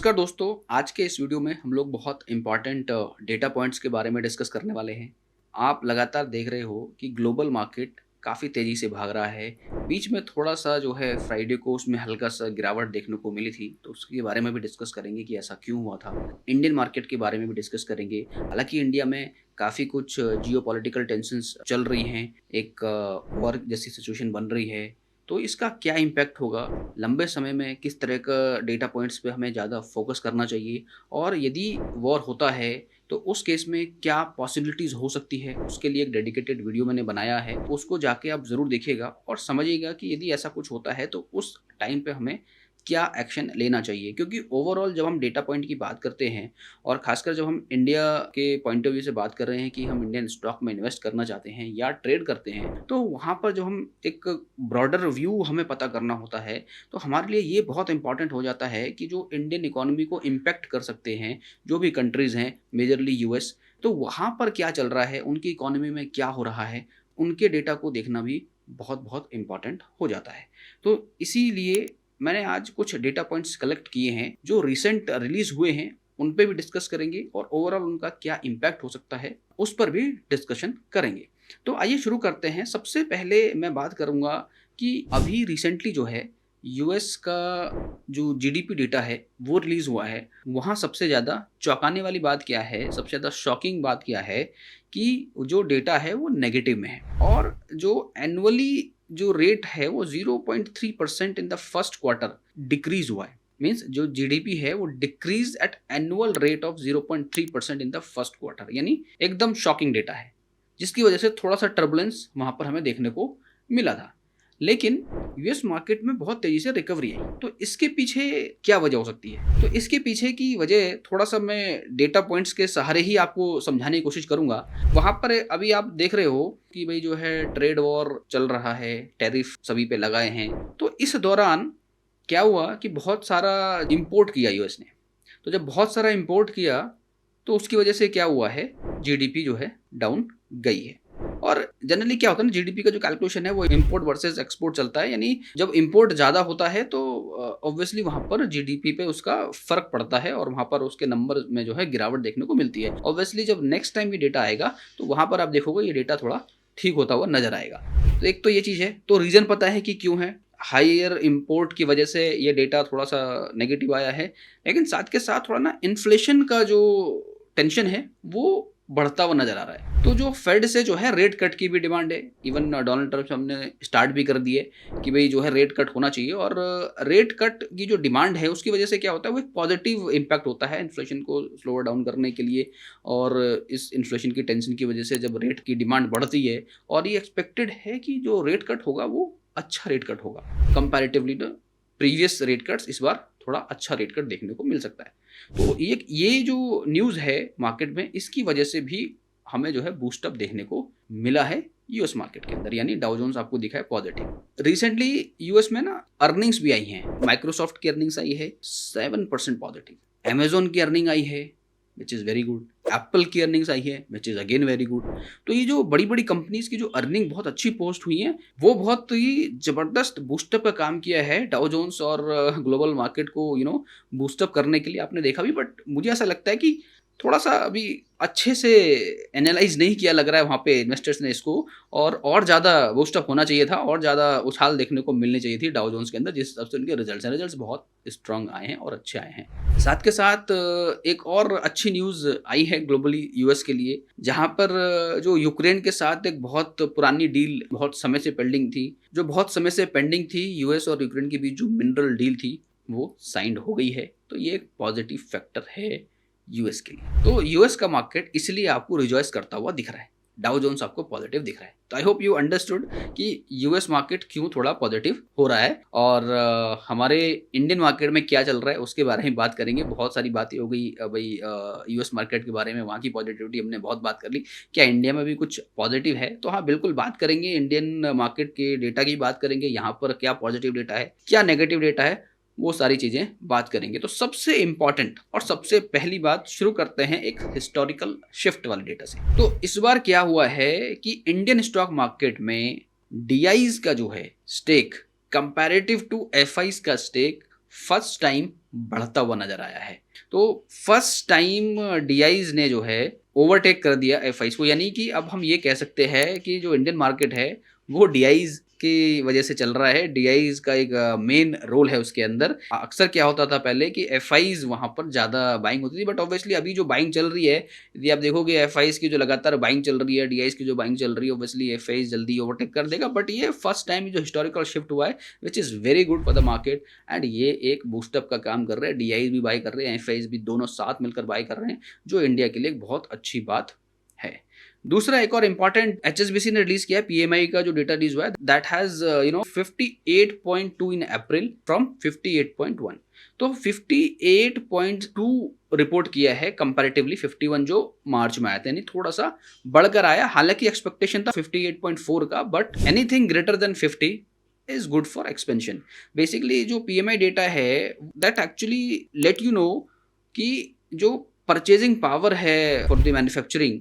नमस्कार दोस्तों, आज के इस वीडियो में हम लोग बहुत इम्पॉर्टेंट डेटा पॉइंट्स के बारे में डिस्कस करने वाले हैं। आप लगातार देख रहे हो कि ग्लोबल मार्केट काफ़ी तेज़ी से भाग रहा है। बीच में थोड़ा-सा जो है फ्राइडे को उसमें हल्का-सा गिरावट देखने को मिली थी, तो उसके बारे में भी डिस्कस करेंगे कि ऐसा क्यों हुआ था। इंडियन मार्केट के बारे में भी डिस्कस करेंगे। हालाँकि इंडिया में काफ़ी कुछ जियोपॉलिटिकल टेंशन्स चल रही हैं, एक वॉर जैसी सिचुएशन बन रही है। तो इसका क्या इम्पैक्ट होगा? लंबे समय में किस तरह का डेटा पॉइंट्स पे हमें ज़्यादा फोकस करना चाहिए और यदि वॉर होता है तो उस केस में क्या पॉसिबिलिटीज़ हो सकती है, उसके लिए एक डेडिकेटेड वीडियो मैंने बनाया है। उसको जाके आप ज़रूर देखिएगा और समझिएगा कि यदि ऐसा कुछ होता है तो उस टाइम पे हमें क्या एक्शन लेना चाहिए, क्योंकि ओवरऑल जब हम डेटा पॉइंट की बात करते हैं और ख़ासकर जब हम इंडिया के पॉइंट ऑफ व्यू से बात कर रहे हैं कि हम इंडियन स्टॉक में इन्वेस्ट करना चाहते हैं या ट्रेड करते हैं, तो वहाँ पर जो हम एक ब्रॉडर व्यू हमें पता करना होता है, तो हमारे लिए ये बहुत इंपॉर्टेंट हो जाता है कि जो इंडियन इकोनॉमी को इम्पैक्ट कर सकते हैं, जो भी कंट्रीज़ हैं, मेजरली यूएस, तो वहाँ पर क्या चल रहा है, उनकी इकोनॉमी में क्या हो रहा है, उनके डेटा को देखना भी बहुत-बहुत इम्पॉर्टेंट हो जाता है। तो इसीलिए मैंने आज कुछ डेटा पॉइंट्स कलेक्ट किए हैं, जो रिसेंट रिलीज़ हुए हैं, उन पे भी डिस्कस करेंगे और ओवरऑल उनका क्या इम्पैक्ट हो सकता है, उस पर भी डिस्कशन करेंगे। तो आइए शुरू करते हैं। सबसे पहले मैं बात करूँगा कि अभी रिसेंटली जो है, यूएस का जो जीडीपी डेटा है, वो रिलीज़ हुआ है। वहाँ सबसे ज़्यादा चौंकाने वाली बात क्या है, सबसे ज़्यादा शॉकिंग बात क्या है कि जो डेटा है, वो नेगेटिव में है और जो एनुअली जो रेट है वो 0.3% in the first quarter decrease हुआ है। मीन्स जो जीडीपी है वो decrease at annual rate of 0.3% in the first quarter, यानी एकदम शॉकिंग डेटा है, जिसकी वजह से थोड़ा सा टर्बुलेंस वहां पर हमें देखने को मिला था। लेकिन यूएस मार्केट में बहुत तेजी से रिकवरी आई, तो इसके पीछे क्या वजह हो सकती है? तो इसके पीछे की वजह थोड़ा सा मैं डेटा पॉइंट्स के सहारे ही आपको समझाने की कोशिश करूंगा। वहां पर अभी आप देख रहे हो कि भाई जो है ट्रेड वॉर चल रहा है, टैरिफ सभी पे लगाए हैं। तो इस दौरान क्या हुआ कि बहुत सारा इंपोर्ट किया यूएस ने। तो जब बहुत सारा इंपोर्ट किया तो उसकी वजह से क्या हुआ है, जीडीपी जो है डाउन गई है। और जनरली क्या होता है ना, जीडीपी का जो कैलकुलेशन है वो इंपोर्ट वर्सेस एक्सपोर्ट चलता है, यानी जब इंपोर्ट ज़्यादा होता है तो ऑब्वियसली वहाँ पर जीडीपी पे उसका फ़र्क पड़ता है और वहाँ पर उसके नंबर में जो है गिरावट देखने को मिलती है। ऑब्वियसली जब नेक्स्ट टाइम ये डेटा आएगा तो वहाँ पर आप देखोगे ये डेटा थोड़ा ठीक होता हुआ नजर आएगा। तो एक तो ये चीज़ है, तो रीज़न पता है कि क्यों है। हायर इंपोर्ट की वजह से ये डेटा थोड़ा सा नेगेटिव आया है, लेकिन साथ के साथ थोड़ा ना इन्फ्लेशन का जो टेंशन है वो बढ़ता हुआ नजर आ रहा है। तो जो फेड से जो है रेट कट की भी डिमांड है, इवन डोनाल्ड ट्रम्प हमने स्टार्ट भी कर दिए कि भाई जो है रेट कट होना चाहिए। और रेट कट की जो डिमांड है उसकी वजह से क्या होता है, वो एक पॉजिटिव इम्पैक्ट होता है इन्फ्लेशन को स्लोअर डाउन करने के लिए। और इस इन्फ्लेशन की टेंशन की वजह से जब रेट की डिमांड बढ़ती है और ये एक्सपेक्टेड है कि जो रेट कट होगा वो अच्छा रेट कट होगा comparatively to previous rate cuts, इस बार थोड़ा अच्छा रेट कट देखने को मिल सकता है। तो ये जो न्यूज़ है मार्केट में, इसकी वजह से भी हमें जो है बूस्टअप देखने को मिला है यूएस मार्केट के अंदर, यानी डाउ जोन्स आपको दिखा है पॉजिटिव। रिसेंटली यूएस में ना अर्निंग्स भी आई हैं। माइक्रोसॉफ्ट की अर्निंग्स आई है 7% पॉजिटिव, अमेजोन की अर्निंग आई है which is very good, Apple की अर्निंग्स आई है which is again very good. तो ये जो बड़ी बड़ी कंपनीज की जो अर्निंग बहुत अच्छी पोस्ट हुई है, वो बहुत ही ज़बरदस्त बूस्टअप का काम किया है डाउ जोन्स और ग्लोबल मार्केट को बूस्टअप करने के लिए। आपने देखा भी, बट मुझे ऐसा लगता है कि थोड़ा सा अभी अच्छे से एनालाइज नहीं किया लग रहा है वहाँ पे इन्वेस्टर्स ने इसको, और ज़्यादा बूस्टअप होना चाहिए था और ज़्यादा उछाल देखने को मिलनी चाहिए थी डाउ जोन्स के अंदर, जिस हिसाब से उनके रिजल्ट्स बहुत स्ट्रांग आए हैं और अच्छे आए हैं। साथ के साथ एक और अच्छी न्यूज़ आई है ग्लोबली यूएस के लिए, जहाँ पर जो यूक्रेन के साथ एक बहुत पुरानी डील बहुत समय से पेंडिंग थी, यूएस और यूक्रेन के बीच जो मिनरल डील थी वो साइंड हो गई है। तो ये एक पॉजिटिव फैक्टर है यूएस के लिए। तो यूएस का मार्केट इसलिए आपको रिजॉइस करता हुआ दिख रहा है, डाउ जोन्स आपको पॉजिटिव दिख रहा है। तो आई होप यू अंडरस्टूड कि यूएस मार्केट क्यों थोड़ा पॉजिटिव हो रहा है। और हमारे इंडियन मार्केट में क्या चल रहा है उसके बारे में बात करेंगे। बहुत सारी बातें हो गई भाई यूएस मार्केट के बारे में, वहाँ की पॉजिटिविटी हमने बहुत बात कर ली। क्या इंडिया में भी कुछ पॉजिटिव है? तो हाँ, बिल्कुल बात करेंगे। इंडियन मार्केट के डेटा की बात करेंगे, यहाँ पर क्या पॉजिटिव डेटा है, क्या नेगेटिव डेटा है, वो सारी चीज़ें बात करेंगे। तो सबसे इम्पॉर्टेंट और सबसे पहली बात शुरू करते हैं एक हिस्टोरिकल शिफ्ट वाले डेटा से। तो इस बार क्या हुआ है कि इंडियन स्टॉक मार्केट में डीआईज का जो है स्टेक कंपैरेटिव टू एफआईज का स्टेक फर्स्ट टाइम बढ़ता हुआ नजर आया है। तो फर्स्ट टाइम डीआईज ने जो है ओवरटेक कर दिया एफआईज को, यानी कि अब हम ये कह सकते हैं कि जो इंडियन मार्केट है वो डीआईज की वजह से चल रहा है। डीआईज का एक मेन रोल है उसके अंदर। अक्सर क्या होता था पहले कि एफआईज वहां पर ज़्यादा बाइंग होती थी, बट ऑब्वियसली अभी जो बाइंग चल रही है, यदि आप देखोगे एफआईज की जो लगातार बाइंग चल रही है, डीआईज की जो बाइंग चल रही है, ऑब्वियसली एफआईज जल्दी ओवरटेक कर देगा। बट ये फर्स्ट टाइम जो हिस्टोरिकल शिफ्ट हुआ है which is very good for the market, and ये एक बूस्टअप का काम कर रहे हैं। डीआईज भी बाई कर रहे हैं, एफआईज भी, दोनों साथ मिलकर बाई कर रहे हैं, जो इंडिया के लिए एक बहुत अच्छी बात है। दूसरा एक और इंपॉर्टेंट एचएसबीसी ने रिलीज किया पीएमआई का जो डेटा रिलीज हुआ है, that has 58.2 in April from 58.1। तो 58.2 रिपोर्ट किया है कंपैरेटिवली 51 जो मार्च में आया था, यानी थोड़ा सा बढ़कर आया। हालांकि एक्सपेक्टेशन था 58.4 का, but anything greater than 50 is good for expansion. Basically जो पीएमआई डेटा है that actually let you know कि जो परचेजिंग पावर है फॉर द मैन्युफैक्चरिंग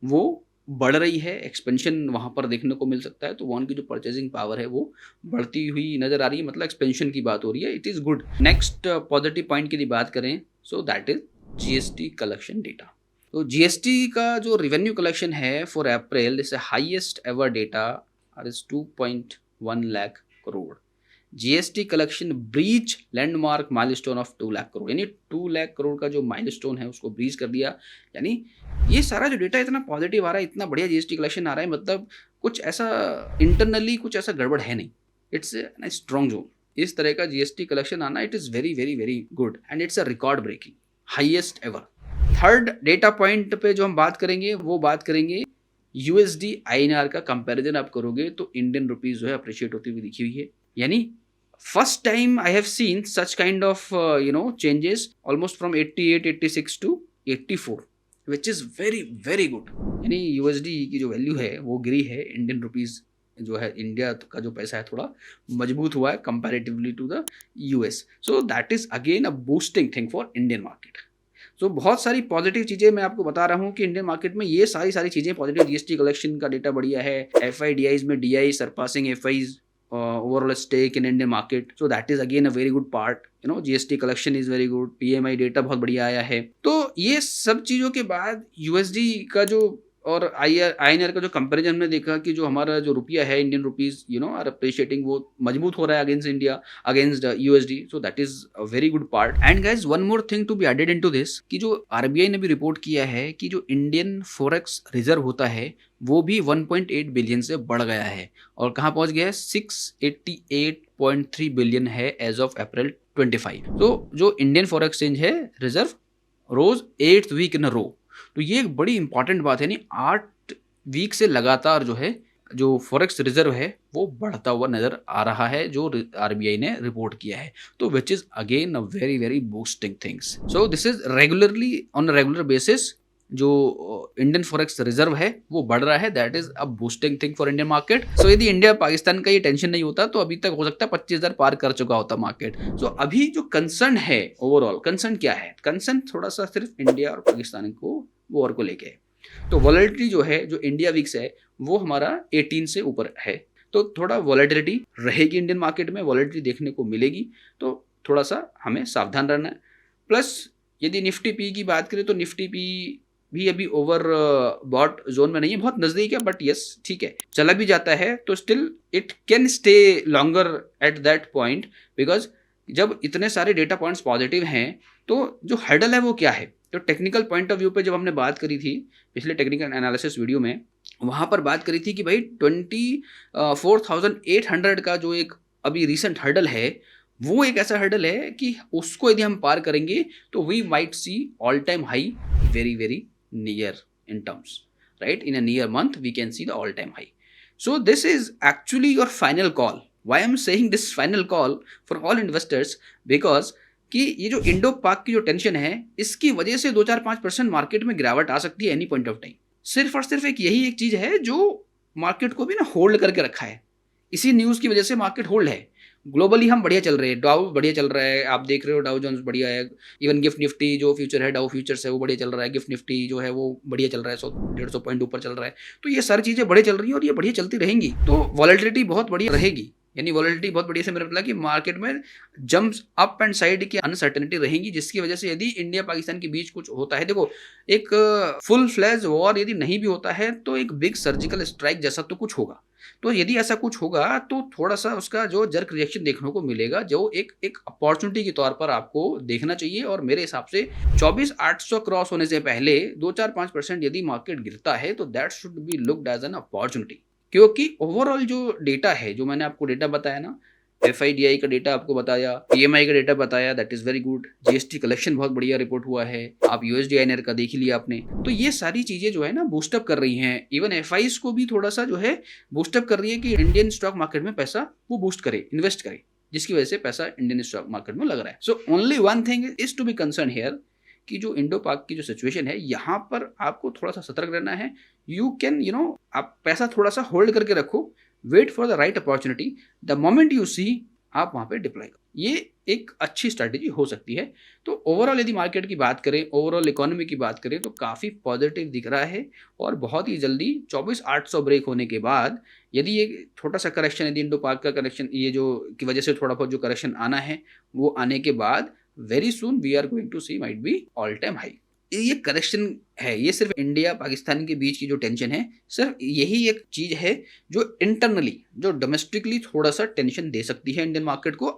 वो बढ़ रही है, एक्सपेंशन वहाँ पर देखने को मिल सकता है। तो वॉन की जो परचेजिंग पावर है वो बढ़ती हुई नजर आ रही है, मतलब एक्सपेंशन की बात हो रही है। It is good. Next positive point की बात करें, सो that is GST collection data. तो जीएसटी का जो रेवेन्यू कलेक्शन है for April, is highest ever data is 2.1 lakh crore. GST collection breach landmark milestone of 2 lakh crore, यानी 2 लाख करोड़ का जो माइलस्टोन है उसको ब्रीच कर दिया। यानी ये सारा जो डेटा इतना पॉजिटिव आ रहा है, इतना बढ़िया जीएसटी कलेक्शन आ रहा है, मतलब कुछ ऐसा इंटरनली कुछ ऐसा गड़बड़ है नहीं। It's a strong zone. इस तरह का जीएसटी कलेक्शन आना, it is very very very good, and it's a record breaking highest ever. Third data point पे जो हम बात करेंगे वो बात करेंगे यूएसडी आईएनआर का कंपैरिजन आप करोगे तो इंडियन रुपीज जो है अप्रिशिएट होती हुई दिखी हुई है। यानी first time I have seen such kind of changes almost from 88 86 to 84, which is very very good। यानी यूएसडी की जो वैल्यू है वो गिरी है, इंडियन रुपीज जो है, इंडिया का जो पैसा है थोड़ा मजबूत हुआ है comparatively to the US. So that is again a boosting thing for Indian market. So बहुत सारी पॉजिटिव चीज़ें मैं आपको बता रहा हूँ कि इंडियन मार्केट में ये सारी चीज़ें पॉजिटिव। जीएसटी कलेक्शन का डेटा बढ़िया है, एफआईडीआईज में DI surpassing FIIs overall stake in Indian market, so that is again a very good part। GST collection is very good, PMI data बहुत बढ़िया आया है। तो ये सब चीज़ों के बाद यूएसडी का जो और आईएनआर का जो कंपैरिजन हमने देखा कि जो हमारा जो रुपया है, इंडियन रुपीज आर अप्रिशिएटिंग, वो मजबूत हो रहा है against India, against USD. So that is a very good part. And guys one more thing to be added into this कि जो आरबीआई ने भी रिपोर्ट किया है कि जो इंडियन फॉरेक्स रिजर्व होता है वो भी 1.8 बिलियन से बढ़ गया है, और कहाँ पहुंच गया है, 688.3 बिलियन है एज ऑफ अप्रैल 25। तो जो इंडियन फॉरेक्स एक्सचेंज है रिजर्व रोज 8th वीक इन अ रो। तो ये एक बड़ी इंपॉर्टेंट बात है, यानी 8 वीक से लगातार जो है जो फॉरेक्स रिजर्व है वो बढ़ता हुआ नजर आ रहा है, जो आरबीआई ने रिपोर्ट किया है। तो which is again a very very boosting things. So this is regularly on a regular basis जो इंडियन फॉरेक्स रिजर्व है वो बढ़ रहा है, that is a boosting thing for Indian market. So यदि इंडिया पाकिस्तान का ये टेंशन नहीं होता तो अभी तक हो सकता है 25,000 पार कर चुका होता मार्केट। सो अभी जो कंसर्न है, ओवरऑल कंसर्न क्या है, कंसर्न थोड़ा सा सिर्फ इंडिया और पाकिस्तान को वॉर को लेके है। तो वॉलेटिलिटी जो है, जो इंडिया विक्स है वो हमारा 18 से ऊपर है, तो थोड़ा वॉलेटिलिटी रहेगी इंडियन मार्केट में, वॉलेटिलिटी देखने को मिलेगी, तो थोड़ा सा हमें सावधान रहना है। प्लस यदि निफ्टी पी की बात करें तो निफ्टी पी भी अभी ओवर बॉट जोन में नहीं है, बहुत नजदीक है, बट यस ठीक है, चला भी जाता है तो still it can stay longer at that point, because जब इतने सारे डेटा पॉइंट्स पॉजिटिव हैं तो जो हर्डल है वो क्या है। तो टेक्निकल पॉइंट ऑफ व्यू पे जब हमने बात करी थी पिछले टेक्निकल एनालिसिस वीडियो में, वहाँ पर बात करी थी कि भाई 24,800 का जो एक अभी रिसेंट हर्डल है वो एक ऐसा हर्डल है कि उसको यदि हम पार करेंगे तो we might see all time high very very near in terms, right? In a near month we can see the all time high. So this is actually your final call. Why I'm saying this final call for all investors, because कि ये जो Indo पाक की जो tension है इसकी वजह से 2-4-5% मार्केट में गिरावट आ सकती है एनी पॉइंट ऑफ टाइम। सिर्फ और सिर्फ एक यही एक चीज है जो मार्केट को भी ना होल्ड करके रखा है, इसी न्यूज की वजह से मार्केट होल्ड है। ग्लोबली हम बढ़िया चल रहे हैं, डाउ बढ़िया चल रहा है, आप देख रहे हो डाउ जोन्स बढ़िया है, इवन गिफ्ट निफ्टी जो फ्यूचर है, डाउ फ्यूचर्स है वो बढ़िया चल रहा है, गिफ्ट निफ्टी जो है वो बढ़िया चल रहा है, 100-150 पॉइंट ऊपर चल रहा है। तो ये सारी चीज़ें बढ़िया चल रही हैं और ये बढ़िया चलती रहेंगी, तो वॉलेटिलिटी बहुत बढ़िया रहेगी। यानी वॉलेटिलिटी बहुत बढ़िया से मेरा मतलब कि मार्केट में जंप्स अप एंड साइड की अनसर्टेनिटी रहेंगी, जिसकी वजह से यदि इंडिया पाकिस्तान के बीच कुछ होता है, देखो एक फुल फ्लैज वॉर यदि नहीं भी होता है तो एक बिग सर्जिकल स्ट्राइक जैसा तो कुछ होगा। तो यदि ऐसा कुछ होगा तो थोड़ा सा उसका जो जर्क रिएक्शन देखने को मिलेगा, जो एक एक अपॉर्चुनिटी के तौर पर आपको देखना चाहिए। और मेरे हिसाब से 24,800 क्रॉस होने से पहले 2-4-5% यदि मार्केट गिरता है तो that should be looked as an opportunity, क्योंकि ओवरऑल जो डेटा है, जो मैंने आपको डेटा बताया ना, FIDI का डेटा आपको बताया, PMI का डेटा बताया, that is very good. GST collection बहुत बढ़िया रिपोर्ट हुआ है, आप USD INR का देख ही लिया आपने। तो ये सारी चीजें जो है ना बूस्टअप कर रही हैं, इवन FIs को भी थोड़ा सा जो है बूस्टअप कर रही है कि इंडियन स्टॉक मार्केट में पैसा वो बूस्ट करे, इन्वेस्ट करे, जिसकी वजह से पैसा इंडियन स्टॉक मार्केट में लग रहा है। So only one thing is to be concern here कि जो इंडो पाक की जो सिचुएशन है, यहाँ पर आपको थोड़ा सा सतर्क रहना है। यू कैन आप पैसा थोड़ा सा होल्ड करके रखो, wait for the right opportunity, the moment you see आप वहाँ पे डिप्लॉय करो। ये एक अच्छी स्ट्रैटेजी हो सकती है। तो ओवरऑल यदि मार्केट की बात करें, ओवरऑल इकोनॉमी की बात करें, तो काफ़ी पॉजिटिव दिख रहा है। और बहुत ही जल्दी 24,800 ब्रेक होने के बाद यदि ये छोटा सा करेक्शन, यदि इंडो पाक का करेक्शन ये जो की वजह से थोड़ा बहुत जो करेक्शन आना है वो आने के बाद very soon we are going to see might be all time high. ये करेक्शन है, ये सिर्फ इंडिया पाकिस्तान के बीच की जो टेंशन है, सिर्फ यही एक चीज है जो इंटरनली, जो डोमेस्टिकली थोड़ा सा टेंशन दे सकती है इंडियन मार्केट को।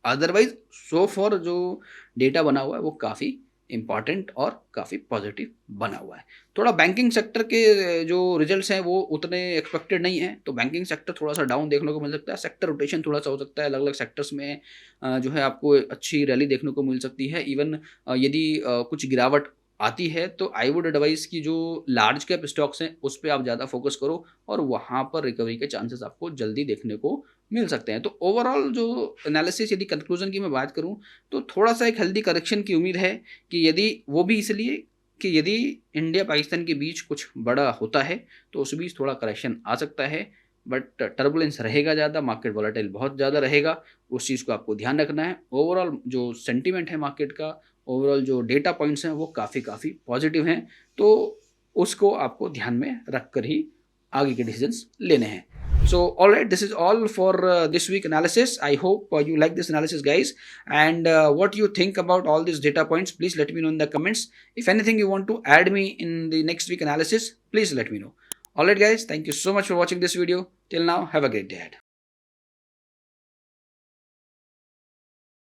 अदरवाइज सो फॉर जो डेटा बना हुआ है वो काफ़ी इंपॉर्टेंट और काफ़ी पॉजिटिव बना हुआ है। थोड़ा बैंकिंग सेक्टर के जो रिजल्ट्स हैं वो उतने एक्सपेक्टेड नहीं है, तो बैंकिंग सेक्टर थोड़ा सा डाउन देखने को मिल सकता है। सेक्टर रोटेशन थोड़ा सा हो सकता है, अलग अलग सेक्टर्स में जो है आपको अच्छी रैली देखने को मिल सकती है। इवन यदि कुछ गिरावट आती है तो आई वुड एडवाइस कि जो लार्ज कैप स्टॉक्स हैं उस पर आप ज़्यादा फोकस करो, और वहाँ पर रिकवरी के चांसेस आपको जल्दी देखने को मिल सकते हैं। तो ओवरऑल जो एनालिसिस, यदि कंक्लूजन की मैं बात करूँ, तो थोड़ा सा एक हेल्दी करेक्शन की उम्मीद है, कि यदि वो भी इसलिए कि यदि इंडिया पाकिस्तान के बीच कुछ बड़ा होता है तो उस बीच थोड़ा करेक्शन आ सकता है, बट टर्बुलेंस रहेगा ज़्यादा, मार्केट वॉलेटाइल बहुत ज़्यादा रहेगा, उस चीज़ को आपको ध्यान रखना है। ओवरऑल जो सेंटीमेंट है मार्केट का, ओवरऑल जो डेटा पॉइंट्स हैं वो काफ़ी पॉजिटिव हैं, तो उसको आपको ध्यान में रख कर ही आगे के डिसीजंस लेने हैं। So alright, this is all for this week analysis. I hope you like this analysis, guys, and what you think about all these data points, please let me know in the comments. If anything you want to add me in the next week analysis, please let me know. Alright guys, thank you so much for watching this video. Till now, have a great day ahead.